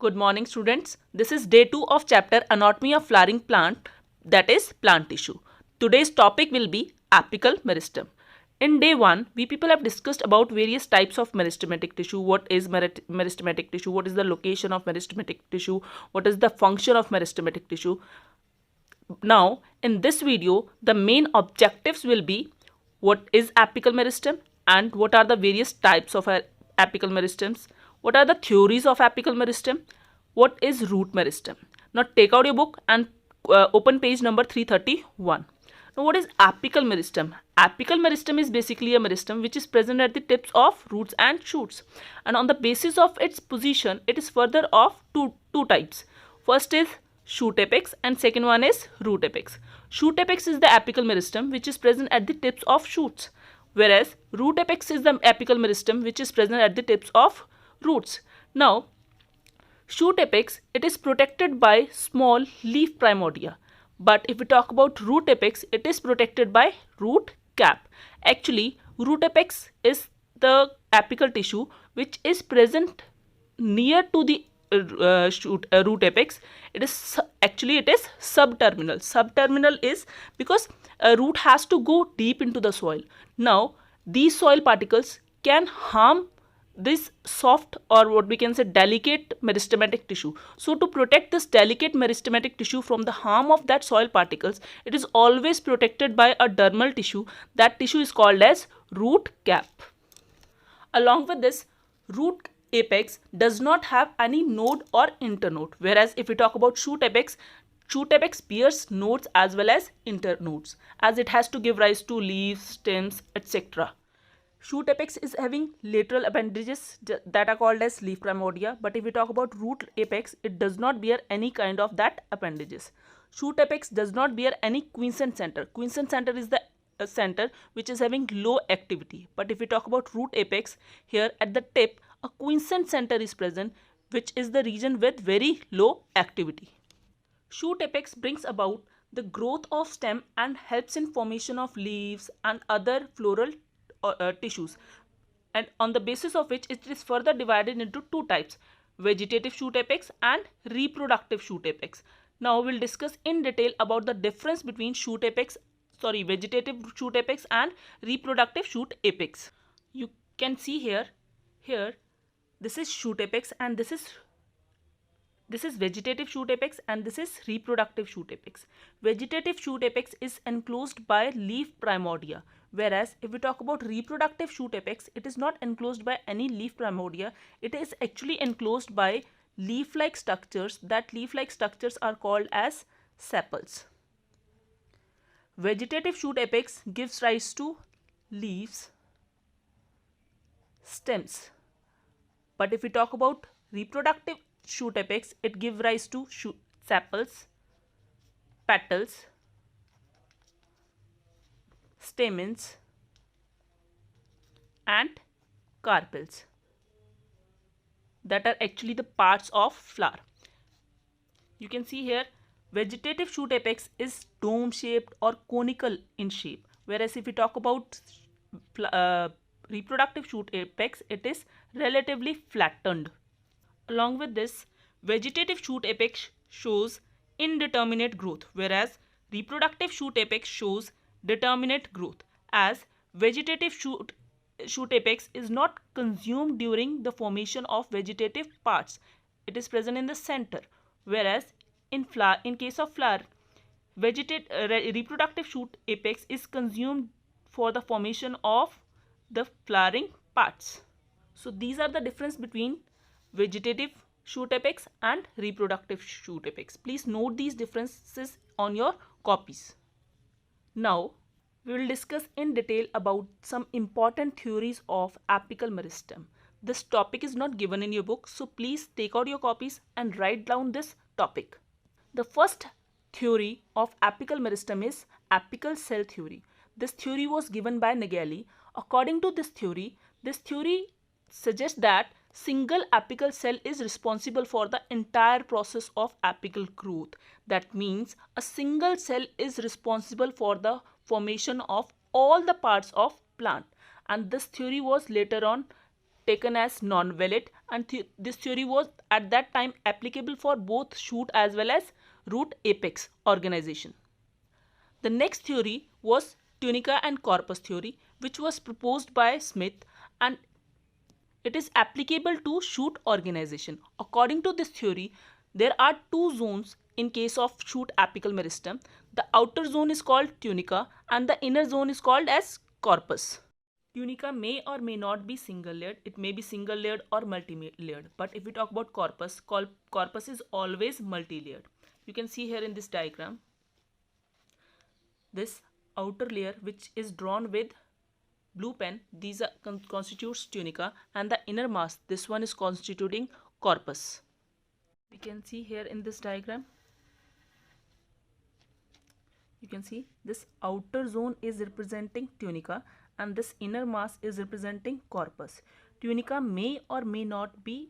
Good morning, students. This is day 2 of chapter Anatomy of Flowering Plant, that is plant tissue. Today's topic will be apical meristem. In day 1, we people have discussed about various types of meristematic tissue. What is meristematic tissue? What is the location of meristematic tissue? What is the function of meristematic tissue? Now, in this video, the main objectives will be what is apical meristem and what are the various types of apical meristems. What are the theories of apical meristem? What is root meristem? Now take out your book and open page number 331. Now what is apical meristem? Apical meristem is basically a meristem which is present at the tips of roots and shoots. And on the basis of its position, it is further of two types. First is shoot apex and second one is root apex. Shoot apex is the apical meristem which is present at the tips of shoots, whereas root apex is the apical meristem which is present at the tips of roots. Now, shoot apex, it is protected by small leaf primordia, but if we talk about root apex, it is protected by root cap. Actually, root apex is the apical tissue which is present near to the root apex. It is subterminal. Subterminal is because a root has to go deep into the soil. Now, these soil particles can harm this soft, or what we can say, delicate meristematic tissue. So to protect this delicate meristematic tissue from the harm of that soil particles, it is always protected by a dermal tissue. That tissue is called as root cap. Along with this, root apex does not have any node or internode, whereas if we talk about shoot apex bears nodes as well as internodes, as it has to give rise to leaves, stems, etc. Shoot apex is having lateral appendages that are called as leaf primordia, but if we talk about root apex, it does not bear any kind of that appendages. Shoot apex does not bear any quiescent center. Quiescent center is the center which is having low activity, but if we talk about root apex, here at the tip a quiescent center is present, which is the region with very low activity. Shoot apex brings about the growth of stem and helps in formation of leaves and other floral tissues, and on the basis of which it is further divided into two types: vegetative shoot apex and reproductive shoot apex. Now we'll discuss in detail about the difference between vegetative shoot apex and reproductive shoot apex. You can see here this is shoot apex and this is vegetative shoot apex and this is reproductive shoot apex. Vegetative shoot apex is enclosed by leaf primordia, whereas if we talk about reproductive shoot apex, it is not enclosed by any leaf primordia. It is actually enclosed by leaf-like structures. That leaf-like structures are called as sepals. Vegetative shoot apex gives rise to leaves, stems, but if we talk about reproductive shoot apex, it gives rise to sepals, petals, stamens and carpels, that are actually the parts of flower. You can see here vegetative shoot apex is dome shaped or conical in shape, whereas if we talk about reproductive shoot apex, it is relatively flattened. Along with this, vegetative shoot apex shows indeterminate growth, whereas reproductive shoot apex shows determinate growth, as vegetative shoot apex is not consumed during the formation of vegetative parts. It is present in the center, whereas in case of flower, reproductive shoot apex is consumed for the formation of the flowering parts. So these are the difference between vegetative shoot apex and reproductive shoot apex. Please note these differences on your copies. Now we will discuss in detail about some important theories of apical meristem. This topic is not given in your book, so please take out your copies and write down this topic. The first theory of apical meristem is apical cell theory. This theory was given by Naegeli. According to this theory suggests that single apical cell is responsible for the entire process of apical growth. That means a single cell is responsible for the formation of all the parts of plant, and this theory was later on taken as non-valid, and this theory was at that time applicable for both shoot as well as root apex organization. The next theory was tunica and corpus theory, which was proposed by Smith, and it is applicable to shoot organization. According to this theory, there are two zones in case of shoot apical meristem. The outer zone is called tunica and the inner zone is called as corpus. Tunica may or may not be single layered. It may be single layered or multi-layered. But if we talk about corpus, corpus is always multi-layered. You can see here in this diagram, this outer layer which is drawn with blue pen, these constitutes tunica, and the inner mass, this one is constituting corpus. We can see here in this diagram, you can see this outer zone is representing tunica and this inner mass is representing corpus. Tunica may or may not be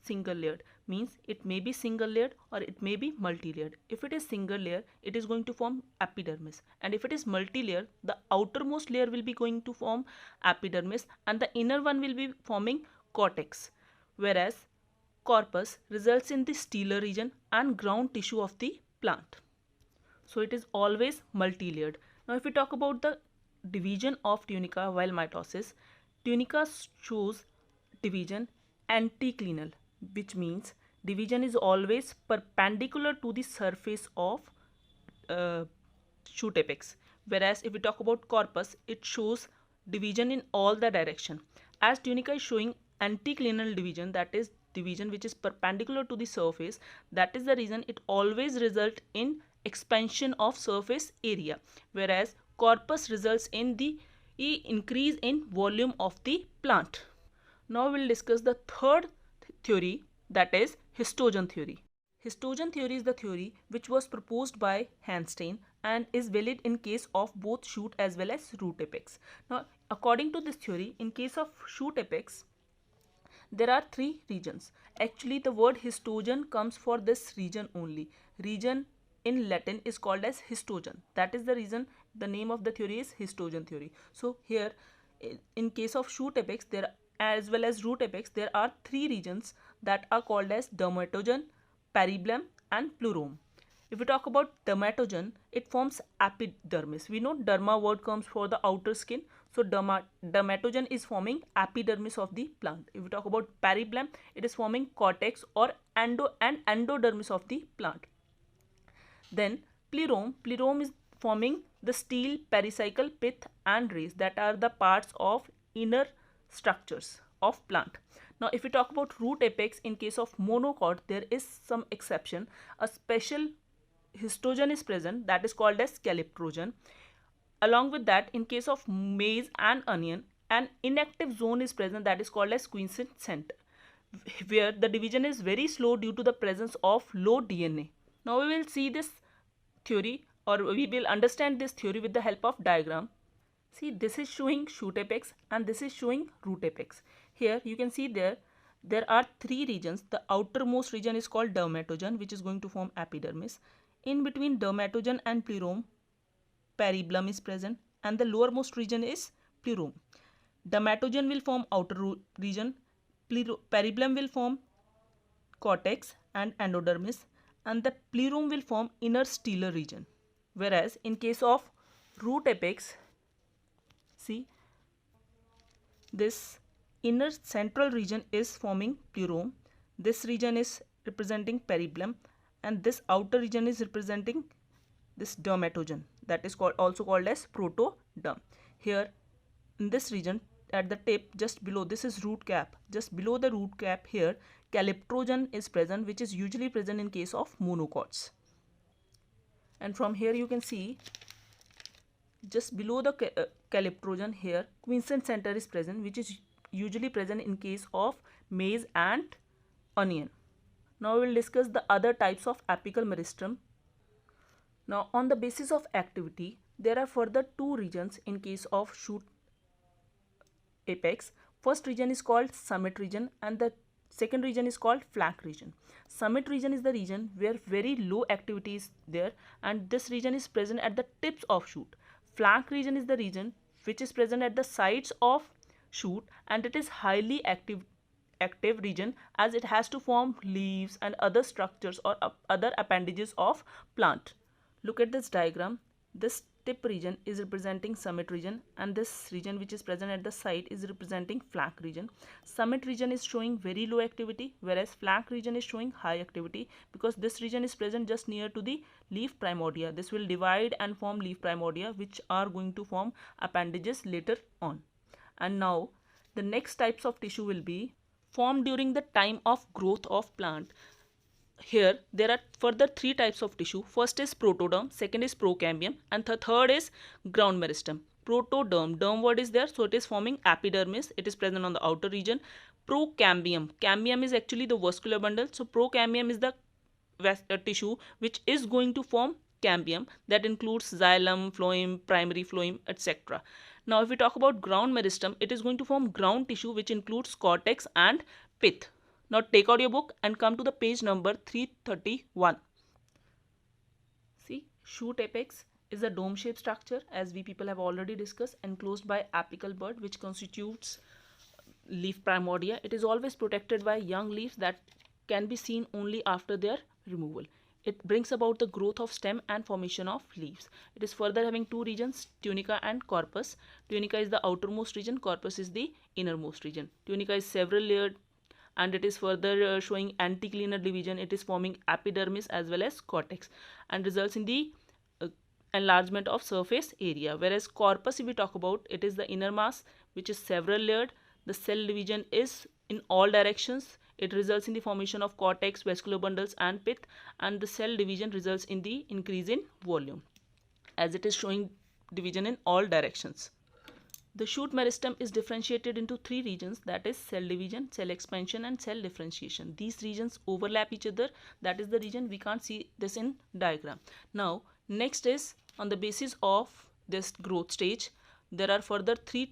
single layered, means it may be single layered or it may be multi-layered. If it is single layer, it is going to form epidermis, and if it is multi-layer, the outermost layer will be going to form epidermis and the inner one will be forming cortex, whereas corpus results in the stellar region and ground tissue of the plant. So it is always multi-layered. Now if we talk about the division of tunica while mitosis, tunica shows division anticlinal, which means division is always perpendicular to the surface of shoot apex, whereas if we talk about corpus, it shows division in all the direction. As tunica is showing anticlinal division, that is division which is perpendicular to the surface, that is the reason it always results in expansion of surface area, whereas corpus results in the increase in volume of the plant. Now we will discuss the third theory, that is histogen theory. Histogen theory is the theory which was proposed by Hansteen and is valid in case of both shoot as well as root apex. Now according to this theory, in case of shoot apex, there are three regions. Actually the word histogen comes for this region only. Region in Latin is called as histogen. That is the reason the name of the theory is histogen theory. So here in case of shoot apex, there as well as root apex, there are three regions that are called as dermatogen, peribulum and pleurome. If we talk about dermatogen, it forms epidermis. We know derma word comes for the outer skin. So dermatogen is forming epidermis of the plant. If we talk about peribulum, it is forming cortex or endodermis of the plant. Then pleurome is forming the stele, pericycle, pith and rays, that are the parts of inner structures of plant. Now if we talk about root apex, in case of monocot, there is some exception. A special histogen is present, that is called as calyptrogen. Along with that, in case of maize and onion, an inactive zone is present, that is called as quiescent center, where the division is very slow due to the presence of low DNA. Now we will see this theory, or we will understand this theory with the help of diagram. See, this is showing shoot apex and this is showing root apex. Here you can see there are three regions. The outermost region is called dermatogen, which is going to form epidermis. In between dermatogen and pleurome, peribulum is present, and the lowermost region is pleurome. Dermatogen will form outer region, peribulum will form cortex and endodermis, and the pleurome will form inner stellar region. Whereas in case of root apex, see, this inner central region is forming pleurome, this region is representing peribulum, and this outer region is representing this dermatogen, that is also called as protoderm. Here in this region at the tip just below, this is root cap, just below the root cap here calyptrogen is present, which is usually present in case of monocots. And from here you can see just below the calyptrogen here quiescent center is present, which is usually present in case of maize and onion. Now we will discuss the other types of apical meristem. Now on the basis of activity, there are further two regions in case of shoot apex. First region is called summit region and the second region is called flank region. Summit region is the region where very low activity is there, and this region is present at the tips of shoot. Flank region is the region which is present at the sides of shoot, and it is highly active region as it has to form leaves and other structures or other appendages of plant. Look at this diagram. This tip region is representing summit region, and this region which is present at the side is representing flank region. Summit region is showing very low activity, whereas flank region is showing high activity, because this region is present just near to the leaf primordia. This will divide and form leaf primordia, which are going to form appendages later on. And now the next types of tissue will be formed during the time of growth of plant. Here there are further three types of tissue. First is protoderm, second is procambium, and the third is ground meristem. Protoderm, derm word is there, so it is forming epidermis. It is present on the outer region. Procambium, cambium is actually the vascular bundle, so procambium is the tissue which is going to form cambium, that includes xylem, phloem, primary phloem, etc. Now if we talk about ground meristem, it is going to form ground tissue which includes cortex and pith. Now take out your book and come to the page number 331. See, shoot apex is a dome-shaped structure, as we people have already discussed, enclosed by apical bud which constitutes leaf primordia. It is always protected by young leaves that can be seen only after their removal. It brings about the growth of stem and formation of leaves. It is further having two regions, tunica and corpus. Tunica is the outermost region, corpus is the innermost region. Tunica is several layered, and it is further showing anticlinal division. It is forming epidermis as well as cortex, and results in the enlargement of surface area. Whereas corpus, if we talk about, it is the inner mass which is several layered. The cell division is in all directions. It results in the formation of cortex, vascular bundles and pith, and the cell division results in the increase in volume, as it is showing division in all directions. The shoot meristem is differentiated into three regions, that is cell division, cell expansion and cell differentiation. These regions overlap each other. That is the region we can't see this in diagram. Now next is, on the basis of this growth stage, there are further three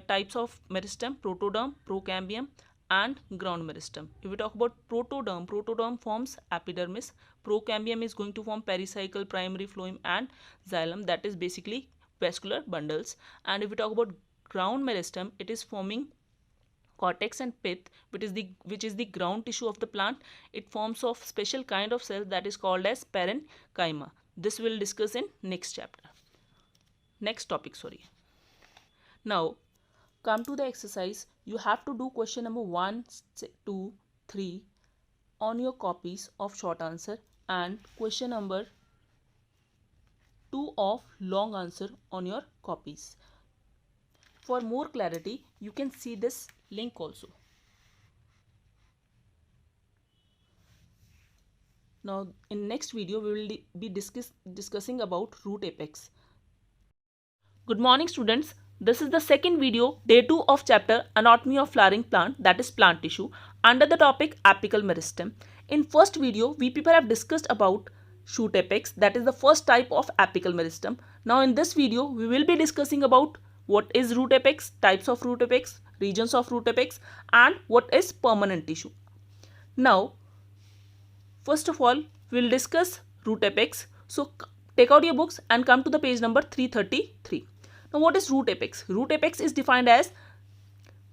types of meristem: protoderm, procambium and ground meristem. If we talk about protoderm, protoderm forms epidermis. Procambium is going to form pericycle, primary phloem and xylem, that is basically vascular bundles. And if we talk about ground meristem, it is forming cortex and pith, which is the ground tissue of the plant. It forms of special kind of cell that is called as parenchyma. This we'll discuss in next topic. Now come to the exercise. You have to do question number 1, 2, 3 on your copies of short answer, and question number 2 of long answer on your copies. For more clarity, you can see this link also. Now in next video we will be discussing about root apex. Good morning students. This is the second video, day 2 of chapter Anatomy of Flowering Plant, that is plant tissue, under the topic apical meristem. In first video, we people have discussed about shoot apex, that is the first type of apical meristem. Now in this video, we will be discussing about what is root apex, types of root apex, regions of root apex, and what is permanent tissue. Now, first of all, we will discuss root apex. So take out your books and come to the page number 333. Now what is root apex? Root apex is defined as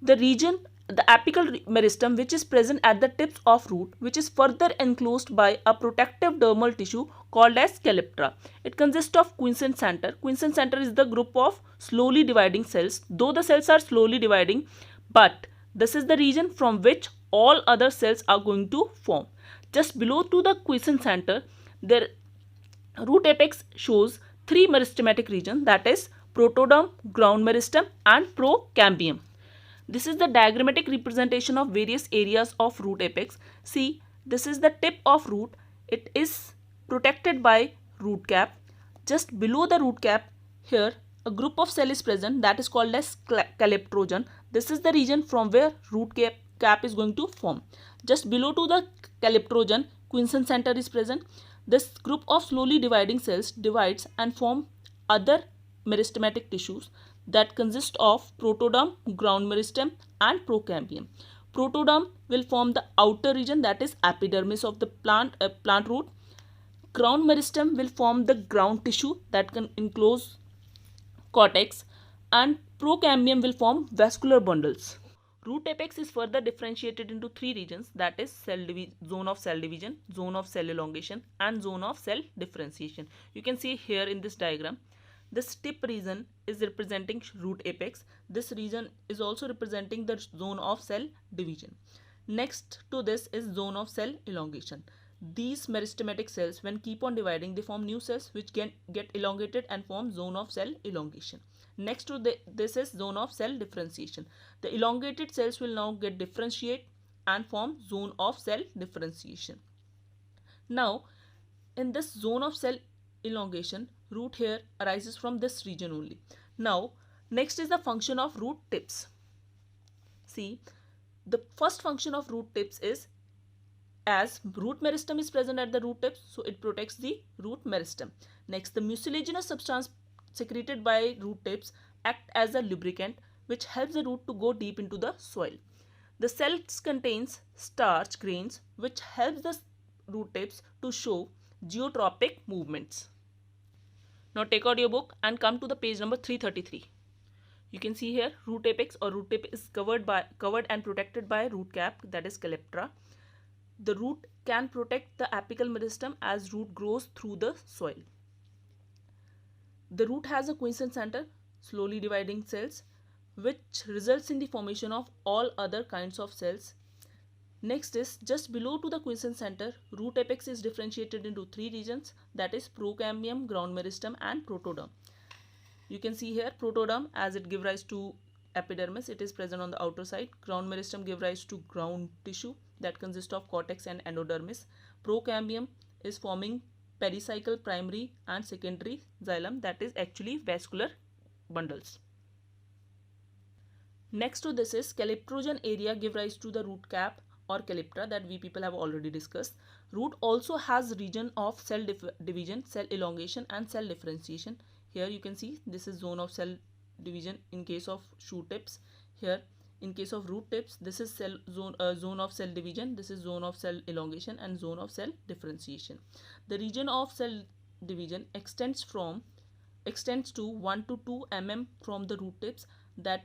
the region, the apical meristem which is present at the tips of root, which is further enclosed by a protective dermal tissue called as calyptra. It consists of quiescent center. Quiescent center is the group of slowly dividing cells. Though the cells are slowly dividing, but this is the region from which all other cells are going to form. Just below to the quiescent center, the root apex shows three meristematic regions, that is protoderm, ground meristem and procambium. This is the diagrammatic representation of various areas of root apex. See, this is the tip of root. It is protected by root cap. Just below the root cap, here a group of cell is present that is called as calyptrogen. This is the region from where root cap is going to form. Just below to the calyptrogen, quiescent center is present. This group of slowly dividing cells divides and form other meristematic tissues that consist of protoderm, ground meristem and procambium. Protoderm will form the outer region, that is epidermis of the plant root. Ground meristem will form the ground tissue that can enclose cortex, and procambium will form vascular bundles. Root apex is further differentiated into three regions, that is zone of cell division, zone of cell elongation and zone of cell differentiation. You can see here in this diagram, this tip region is representing root apex. This region is also representing the zone of cell division. Next to this is zone of cell elongation. These meristematic cells, when keep on dividing, they form new cells which can get elongated and form zone of cell elongation. Next to this is zone of cell differentiation. The elongated cells will now get differentiate and form zone of cell differentiation. Now, in this zone of cell elongation, root hair arises from this region only. Now, next is the function of root tips. See, the first function of root tips is, as root meristem is present at the root tips, so it protects the root meristem. Next, the mucilaginous substance secreted by root tips act as a lubricant which helps the root to go deep into the soil. The cells contains starch grains which helps the root tips to show geotropic movements. Now take out your book and come to the page number 333. You can see here root apex or root tip is covered and protected by root cap, that is calyptra. The root can protect the apical meristem as root grows through the soil. The root has a quiescent center, slowly dividing cells, which results in the formation of all other kinds of cells. Next is, just below to the quiescent center, root apex is differentiated into three regions, that is procambium, ground meristem and protoderm. You can see here protoderm, as it gives rise to epidermis, it is present on the outer side. Ground meristem gives rise to ground tissue that consists of cortex and endodermis. Procambium is forming pericycle primary and secondary xylem, that is actually vascular bundles. Next to this is calyptrogen area give rise to the root cap or calyptra that we people have already discussed. Root also has region of cell division, cell elongation and cell differentiation. Here you can see this is zone of cell division in case of shoot tips. Here in case of root tips, this is zone of cell division, this is zone of cell elongation and zone of cell differentiation. The region of cell division extends to 1 to 2 mm from the root tips. That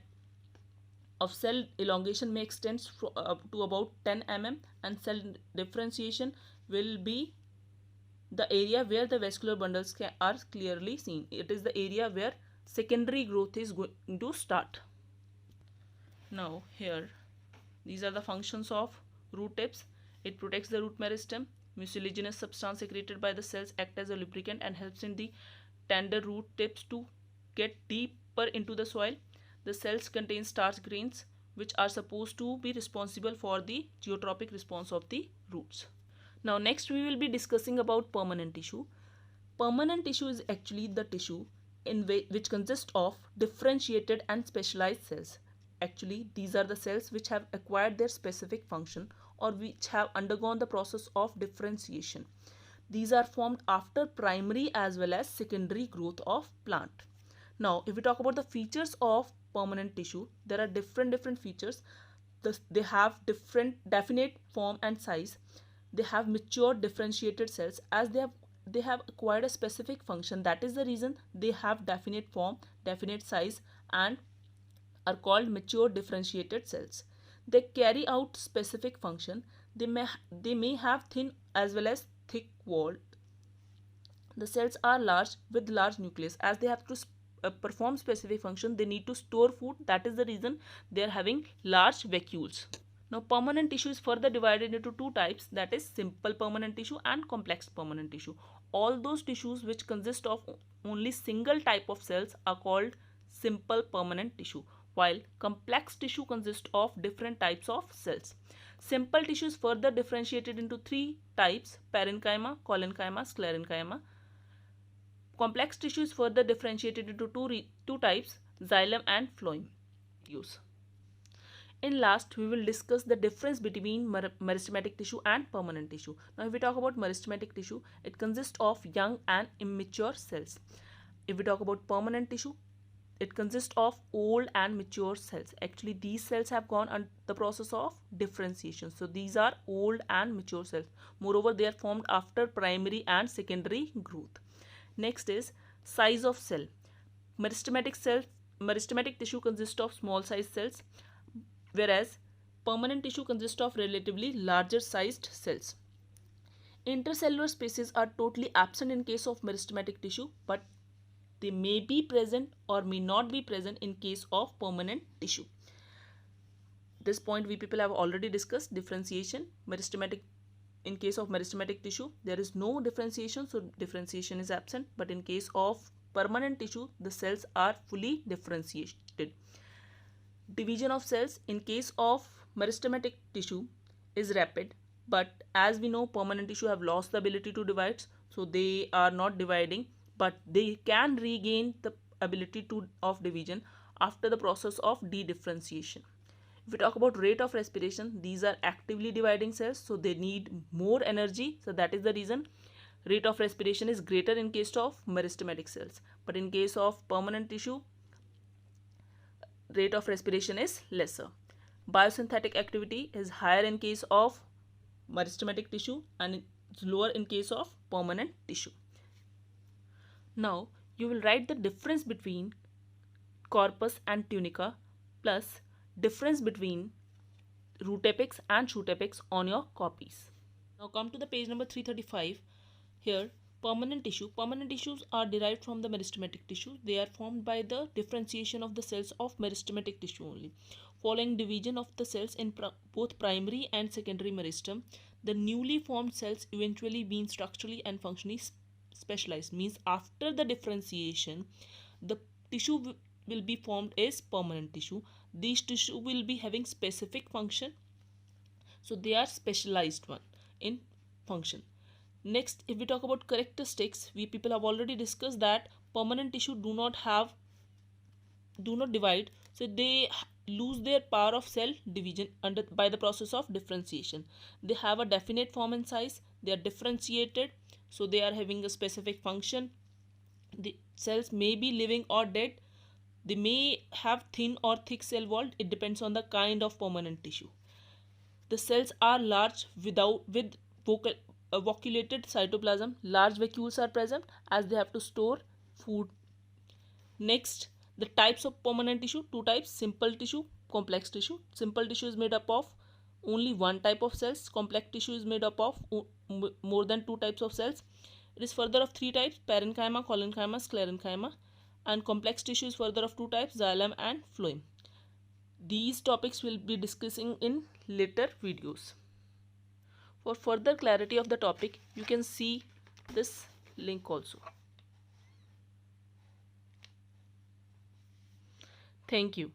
of cell elongation may extend up to about 10 mm, and cell differentiation will be the area where the vascular bundles are clearly seen. It is the area where secondary growth is going to start. Now here, these are the functions of root tips. It protects the root meristem. Mucilaginous substance secreted by the cells act as a lubricant and helps in the tender root tips to get deeper into the soil. The cells contain starch grains which are supposed to be responsible for the geotropic response of the roots. Now next we will be discussing about permanent tissue. Permanent tissue is actually the tissue which consists of differentiated and specialized cells. Actually, these are the cells which have acquired their specific function or which have undergone the process of differentiation. These are formed after primary as well as secondary growth of plant. Now, if we talk about the features of permanent tissue, there are different features. They have different definite form and size. They have mature differentiated cells as they have acquired a specific function. That is the reason they have definite form, definite size and are called mature differentiated cells. They carry out specific function. They may have thin as well as thick wall. The cells are large with large nucleus. As they have to perform specific function, they need to store food. That is the reason they are having large vacuoles. Now permanent tissue is further divided into two types, that is simple permanent tissue and complex permanent tissue. All those tissues which consist of only single type of cells are called simple permanent tissue, while complex tissue consists of different types of cells. Simple tissue is further differentiated into three types: parenchyma, collenchyma, sclerenchyma. Complex tissue is further differentiated into two types: xylem and phloem. In last, we will discuss the difference between meristematic tissue and permanent tissue. Now, if we talk about meristematic tissue, it consists of young and immature cells. If we talk about permanent tissue, it consists of old and mature cells. Actually, these cells have gone on the process of differentiation. So, these are old and mature cells. Moreover, they are formed after primary and secondary growth. Next is size of cell. meristematic tissue consists of small sized cells, whereas permanent tissue consists of relatively larger sized cells. Intercellular spaces are totally absent in case of meristematic tissue, but they may be present or may not be present in case of permanent tissue. This point we people have already discussed. Differentiation. Meristematic, in case of meristematic tissue there is no differentiation, so differentiation is absent, but in case of permanent tissue the cells are fully differentiated. Division of cells in case of meristematic tissue is rapid, but as we know permanent tissue have lost the ability to divide, so they are not dividing, but they can regain the ability of division after the process of dedifferentiation. If we talk about rate of respiration, these are actively dividing cells, so they need more energy, so that is the reason rate of respiration is greater in case of meristematic cells, but in case of permanent tissue rate of respiration is lesser. Biosynthetic activity is higher in case of meristematic tissue and it's lower in case of permanent tissue. Now you will write the difference between corpus and tunica plus difference between root apex and shoot apex on your copies. Now come to the page number 335. Here permanent tissue. Permanent tissues are derived from the meristematic tissue. They are formed by the differentiation of the cells of meristematic tissue only. Following division of the cells in both primary and secondary meristem, the newly formed cells eventually being structurally and functionally specialized. Means after the differentiation, the tissue will be formed as permanent tissue. These tissue will be having specific function, so they are specialized one in function. Next, if we talk about characteristics, we people have already discussed that permanent tissue do not divide, so they lose their power of cell division by the process of differentiation. They have a definite form and size, they are differentiated, so they are having a specific function. The cells may be living or dead. They may have thin or thick cell wall. It depends on the kind of permanent tissue. The cells are large with vacuolated cytoplasm. Large vacuoles are present as they have to store food. Next, the types of permanent tissue. Two types: simple tissue, complex tissue. Simple tissue is made up of only one type of cells. Complex tissue is made up of more than two types of cells. It is further of three types: parenchyma, collenchyma, sclerenchyma. And complex tissue is further of two types: xylem and phloem. These topics will be discussing in later videos. For further clarity of the topic, you can see this link also. Thank you.